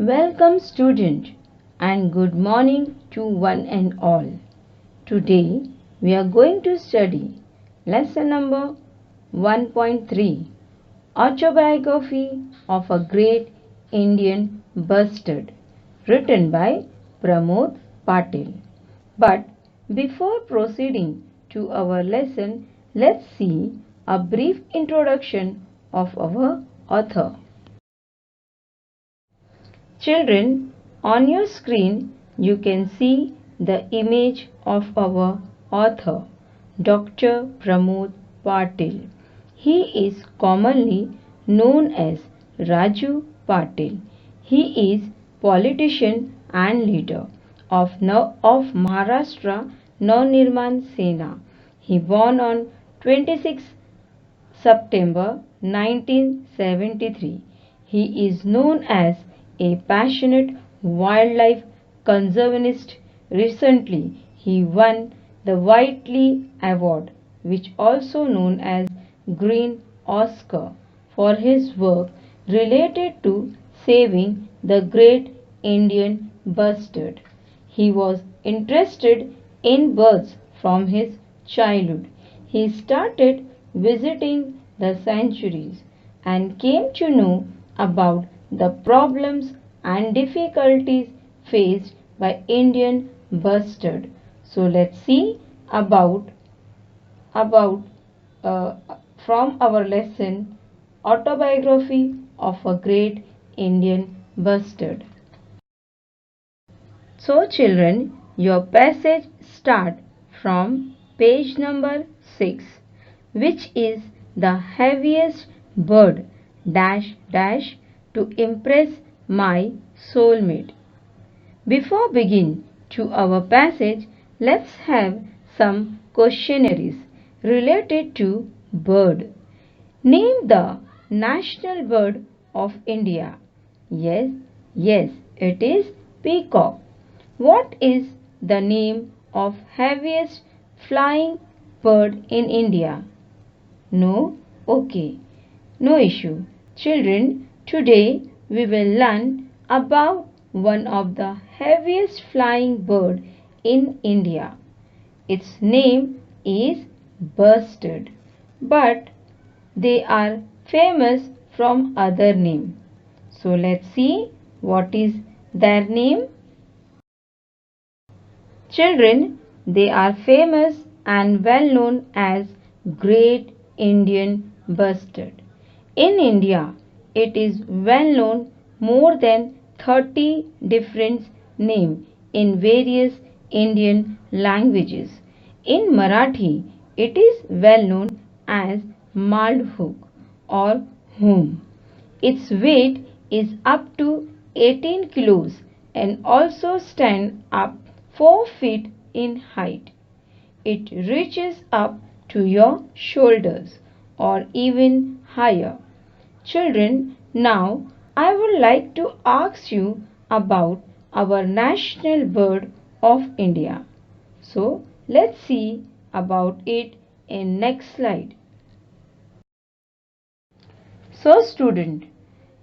Welcome student and good morning to one and all. Today we are going to study lesson number 1.3 Autobiography of a Great Indian Bustard written by Pramod Patil. But before proceeding to our lesson, let's see a brief introduction of our author. Children, on your screen you can see the image of our author, Dr. Pramod Patil. He is commonly known as Raju Patil. He is politician and leader of Maharashtra Navnirman Sena. He born on 26 September 1973. He is known as a passionate wildlife conservationist. Recently, he won the Whiteley Award, which also known as Green Oscar, for his work related to saving the great Indian bustard. He was interested in birds from his childhood. He started visiting the sanctuaries and came to know about the problems and difficulties faced by Indian bustard. So let's see about uh, from our lesson Autobiography of a Great Indian Bustard. So children, your passage start from page number 6, which is the heaviest bird dash dash to impress my soulmate. Before begin to our passage, let's have some questionnaires related to bird. Name the national bird of India. Yes, it is peacock. What is the name of heaviest flying bird in India? No? Okay. No issue. Children, today we will learn about one of the heaviest flying bird in India. Its name is bustard, but they are famous from other name. So let's see what is their name. Children, they are famous and well known as Great Indian Bustard. In India, it is well known more than 30 different names in various Indian languages. In Marathi, it is well known as Maldhuk or Hum. Its weight is up to 18 kilos and also stand up 4 feet in height. It reaches up to your shoulders or even higher. Children, now I would like to ask you about our national bird of India. So let's see about it in next slide. So student,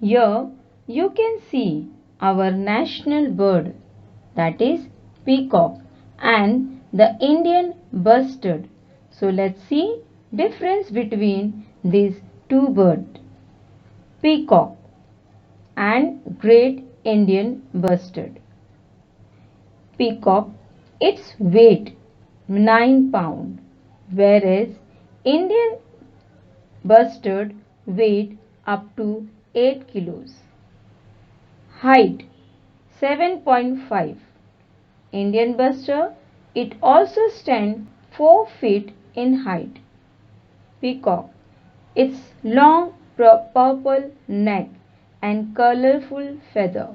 here you can see our national bird, that is peacock, and the Indian bustard. So let's see difference between these two birds, peacock and Great Indian bustard. Peacock, its weight 9 pound, whereas Indian bustard weight up to 8 kilos. Height 7.5. Indian bustard, it also stands 4 feet in height. Peacock, its long purple neck and colorful feather,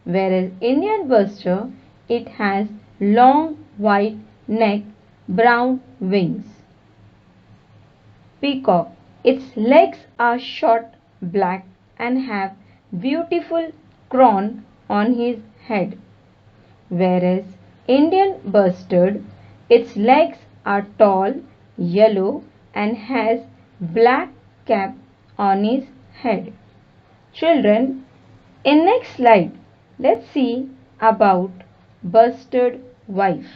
whereas Indian bustard, it has long white neck, brown wings. Peacock, its legs are short black and have beautiful crown on his head, whereas Indian bustard, its legs are tall, yellow and has black cap on his head. Children, In next slide, let's see about bustard wife.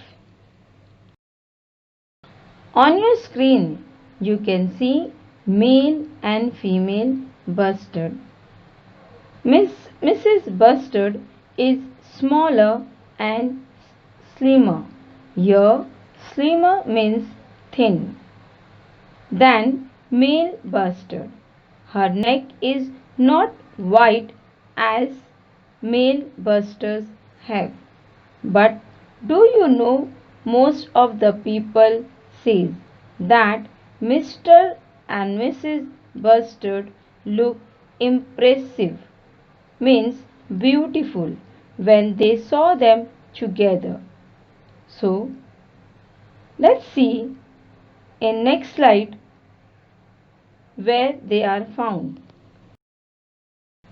On your screen, you can see male and female bustard. Mrs. Bustard is smaller and slimmer. Here, slimmer means thin than male bustard. Her neck is not wide as male bustards have. But do you know most of the people says that Mr. and Mrs. Bustard look impressive, means beautiful, when they saw them together. So let's see in next slide where they are found.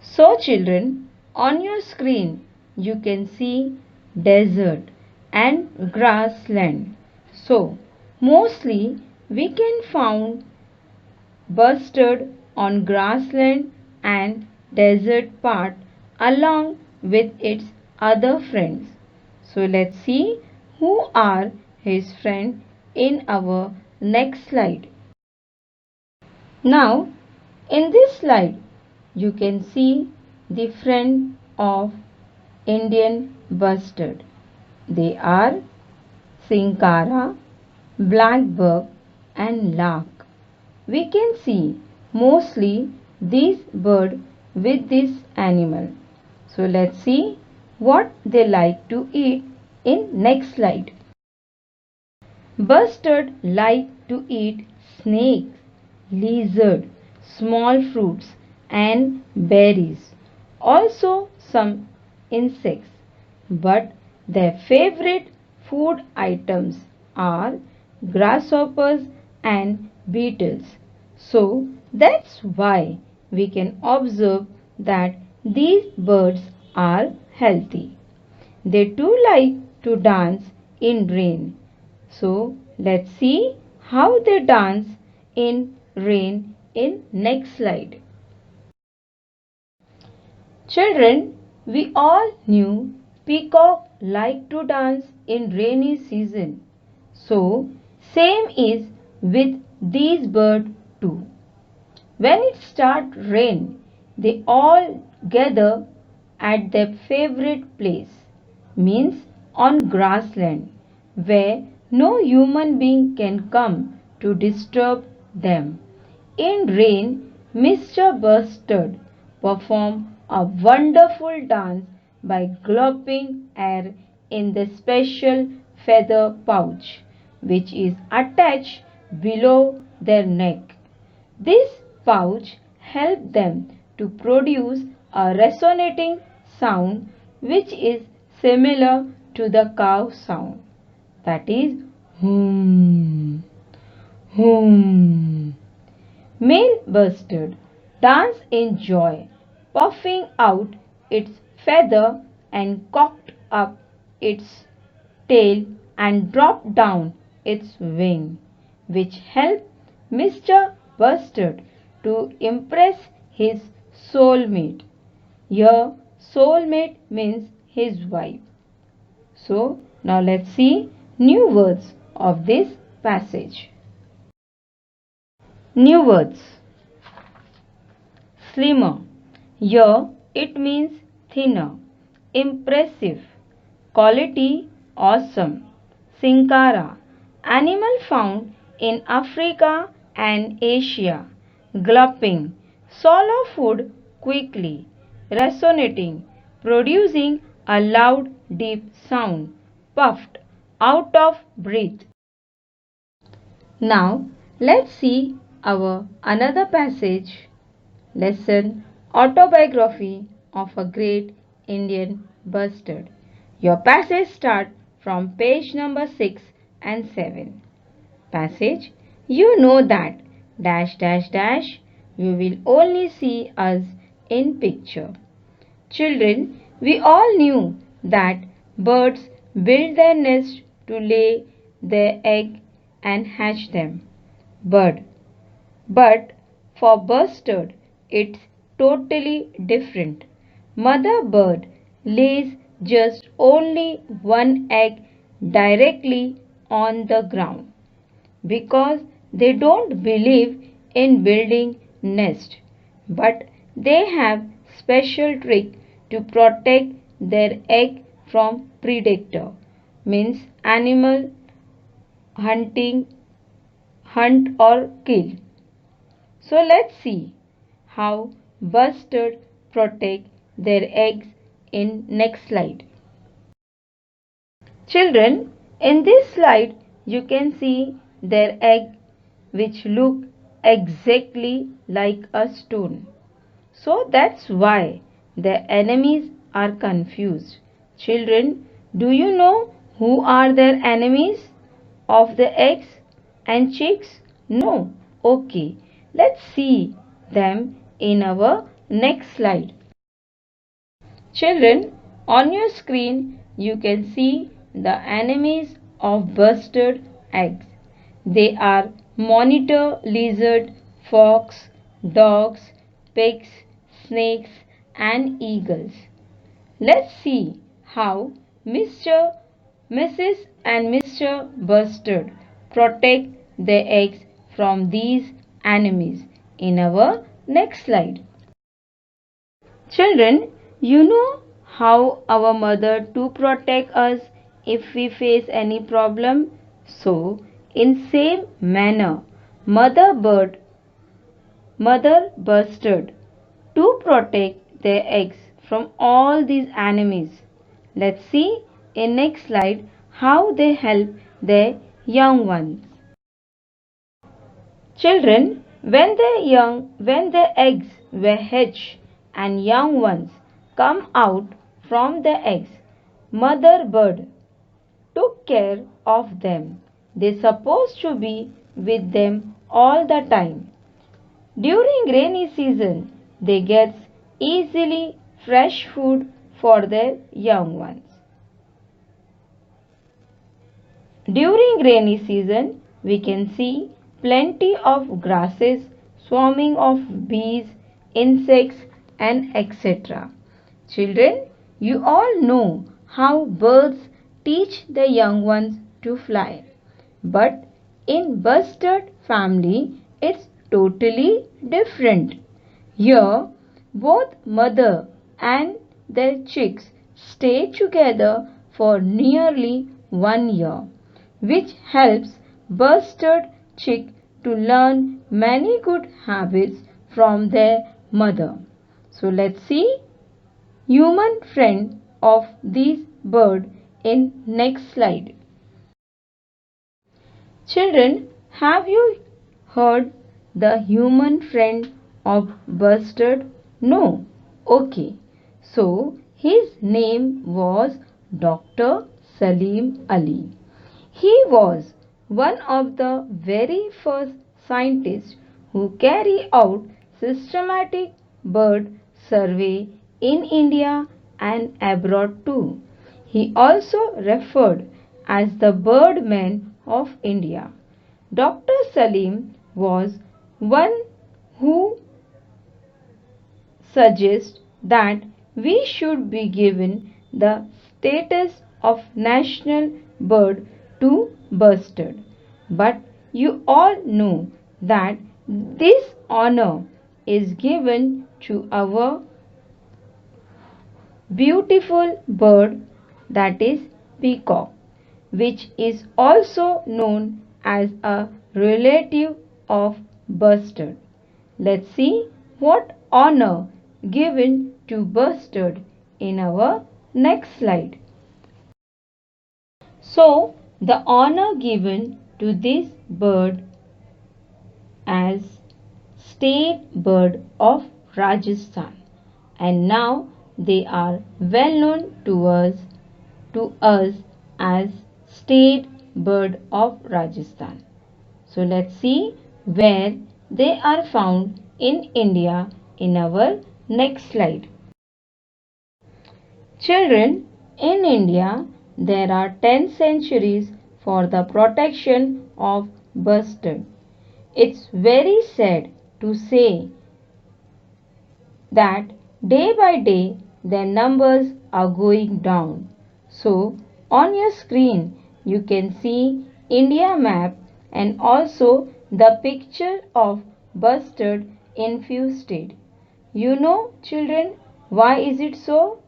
So children, on your screen you can see desert and grassland. So mostly we can find bustard on grassland and desert part along with its other friends. So let's see who are his friends in our next slide. Now in this slide you can see the friend of Indian bustard. They are Sinkara, blackbird and lark. We can see mostly these birds with this animal. So let's see what they like to eat in next slide. Bustard like to eat snakes, lizard, small fruits and berries. Also some insects. But their favorite food items are grasshoppers and beetles. So that's why we can observe that these birds are healthy. They too like to dance in rain. So let's see how they dance in rain in next slide. Children, we all knew peacock like to dance in rainy season. So same is with these birds too. When it starts rain, they all gather at their favorite place, means on grassland, where no human being can come to disturb them. In rain, Mr. Bustard performed a wonderful dance by gulping air in the special feather pouch, which is attached below their neck. This pouch helps them to produce a resonating sound which is similar to the cow sound. That is hum, hum. Male bustard dance in joy, puffing out its feather and cocked up its tail and dropped down its wing, which helped Mr. Bustard to impress his soulmate. Here, soulmate means his wife. So, now let's see new words of this passage. New words. Slimmer. Here it means thinner. Impressive. Quality awesome. Sinkara. Animal found in Africa and Asia. Glupping. Swallow food quickly. Resonating. Producing a loud deep sound. Puffed. Out of breath. Now let's see our another passage. Lesson Autobiography of a Great Indian Bustard. Your passage start from page number 6 and 7. Passage. You know that dash dash dash you will only see us in picture. Children, we all knew that birds build their nest to lay their egg and hatch them. But for bustard, it's totally different. Mother bird lays just only one egg directly on the ground because they don't believe in building nest, but they have special trick to protect their egg from predator, means animal hunting, hunt or kill. So let's see how bustards protect their eggs in next slide. Children, in this slide you can see their egg which look exactly like a stone. So that's why the enemies are confused. Children, do you know who are their enemies of the eggs and chicks? No. Okay, let's see them in our next slide. Children, on your screen you can see the enemies of busted eggs. They are monitor lizard, fox, dogs, pigs, snakes and eagles. Let's see how Mr. Mrs. and Mr. Bustard protect their eggs from these enemies in our next slide. Children, you know how our mother to protect us if we face any problem? So, in same manner, mother bustard to protect their eggs from all these enemies. Let's see in next slide how they help their young ones. Children, when the eggs were hatched and young ones come out from the eggs, mother bird took care of them. They supposed to be with them all the time. During rainy season, they get easily fresh food for their young ones. During rainy season, we can see plenty of grasses, swarming of bees, insects and etc. Children, you all know how birds teach the young ones to fly. But in bustard family, it's totally different. Here, both mother and their chicks stay together for nearly 1 year, which helps bustard chick to learn many good habits from their mother. So let's see human friend of this bird in next slide. Children, have you heard the human friend of bustard? No. Okay. So his name was Dr. Salim Ali. He was one of the very first scientists who carried out systematic bird survey in India and abroad too. He also referred as the birdman of India. Dr. Salim was one who suggests that we should be given the status of national bird to bustard. But you all know that this honor is given to our beautiful bird, that is peacock, which is also known as a relative of bustard. Let's see what honor given to bustard in our next slide. So, the honor given to this bird as state bird of Rajasthan, and now they are well known to us as state bird of Rajasthan. So let's see where they are found in India in our next slide. Children, in India there are 10 sanctuaries for the protection of bustard. It's very sad to say that day by day their numbers are going down. So on your screen you can see India map and also the picture of bustard in few states. You know children, why is it so?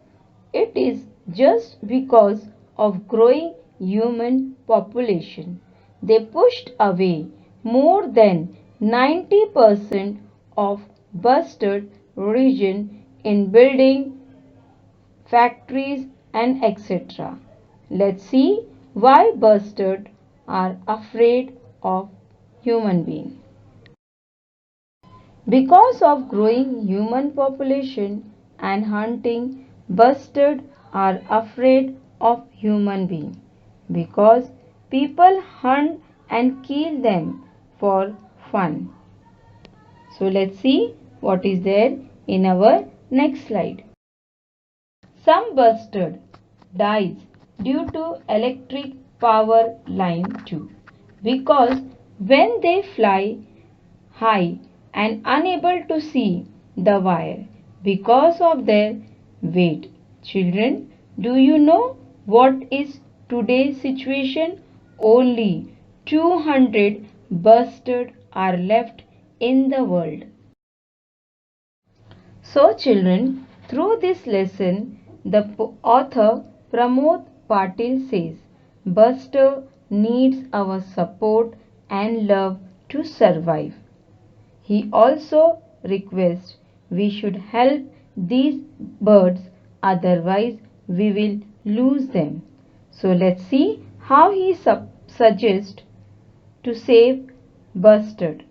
It is just because of growing human population. They pushed away more than 90% of bustard region in building factories and etc. Let's see why bustards are afraid of human being. Because of growing human population and hunting, bustards are afraid of human being. Because people hunt and kill them for fun. So let's see what is there in our next slide. Some bustard dies due to electric power line too, because when they fly high and unable to see the wire because of their weight. Children, do you know what is today's situation? Only 200 bustards are left in the world. So children, through this lesson, the author Pramod Patil says, Buster needs our support and love to survive. He also requests we should help these birds, otherwise we will lose them. So let's see how he suggests to save bustard.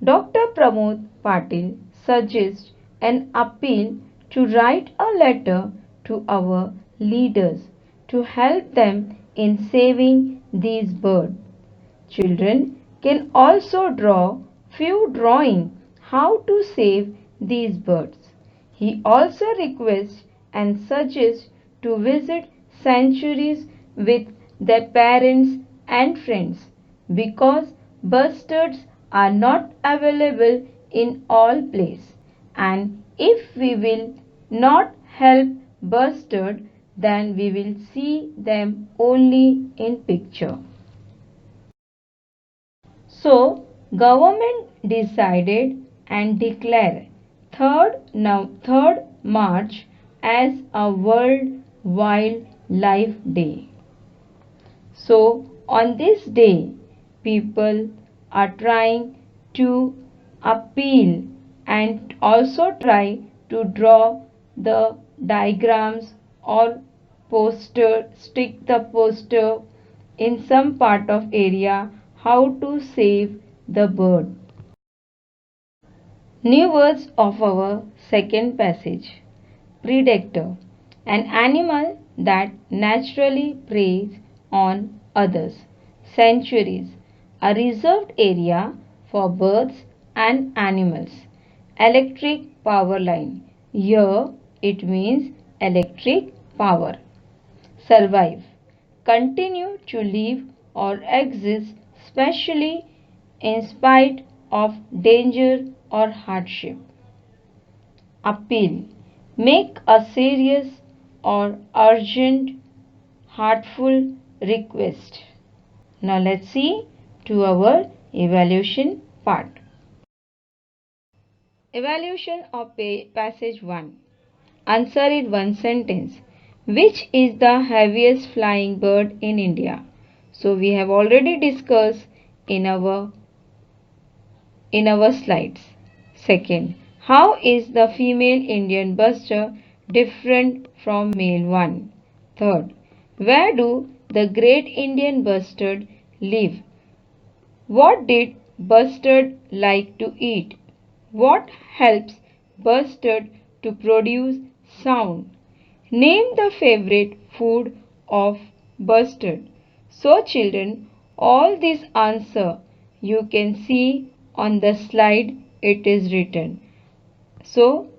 Dr. Pramod Patil suggests an appeal to write a letter to our leaders to help them in saving these birds. Children can also draw few drawing how to save these birds. He also requests and suggests to visit sanctuaries with their parents and friends because bustards are not available in all places, and if we will not help bustard, then we will see them only in picture. So government decided and declared 3rd March as a World Wildlife Day. So on this day people are trying to appeal and also try to draw the diagrams or stick the poster in some part of area how to save the bird. New words of our second passage. Predator, an animal that naturally preys on others. Sanctuaries, a reserved area for birds and animals. Electric power line, here it means electric power. Survive, continue to live or exist, especially in spite of danger or hardship. Appeal, make a serious or urgent heartful request. Now let's see to our evaluation part. Evaluation of passage 1. Answer in one sentence. Which is the heaviest flying bird in India? So we have already discussed in our slides. Second, how is the female Indian bustard different from male one? Third, where do the great Indian bustard live? What did bustard like to eat? What helps bustard to produce sound? Name the favorite food of bustard. So children, all these answer you can see on the slide it is written. So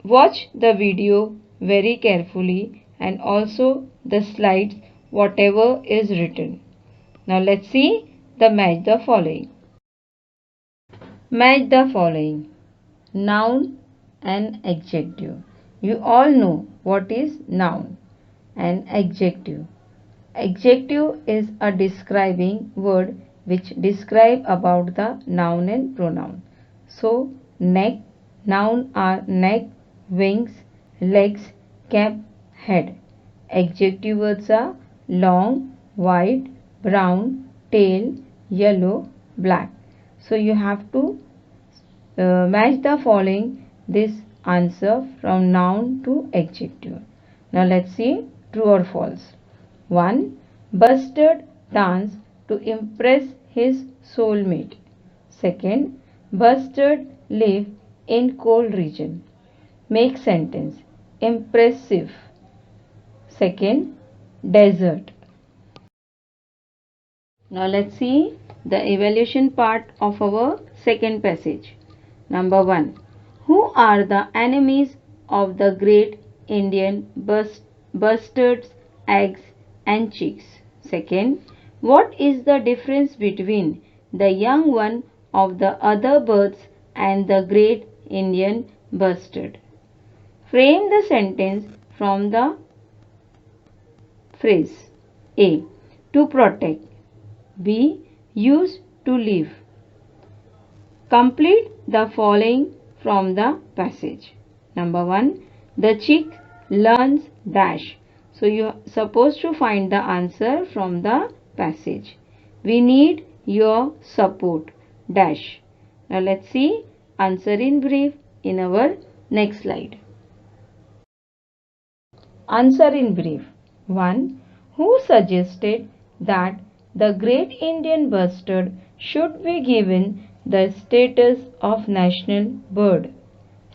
watch the video very carefully and also the slides whatever is written. Now let's see the match the following. Match the following. Noun and adjective. You all know what is noun and adjective. Adjective is a describing word which describe about the noun and pronoun. So neck, noun are neck, wings, legs, cap, head. Adjective words are long, white, brown, tail, yellow, black. So you have to match the following this answer from noun to adjective. Now let's see true or false. 1. Bustard dance to impress his soulmate. Second, Bustard live in cold region. Make sentence. Impressive. Second, desert. Now let's see the evaluation part of our second passage. Number 1. Who are the enemies of the great Indian bustards, eggs and chicks? Second, what is the difference between the young one of the other birds and the great Indian bustard? Frame the sentence from the phrase A. To protect. B. Use to live. Complete the following from the passage. Number 1. The chick learns dash. So you are supposed to find the answer from the passage. We need your support dash. Now let's see answer in brief in our next slide. Answer in brief. 1. Who suggested that the great Indian bustard should be given the status of national bird?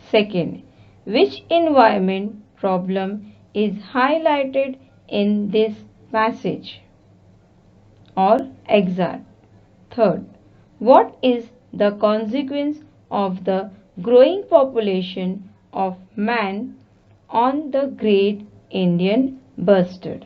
Second, which environment problem is highlighted in this passage or excerpt? Third, what is the consequence of the growing population of man on the great Indian bustard?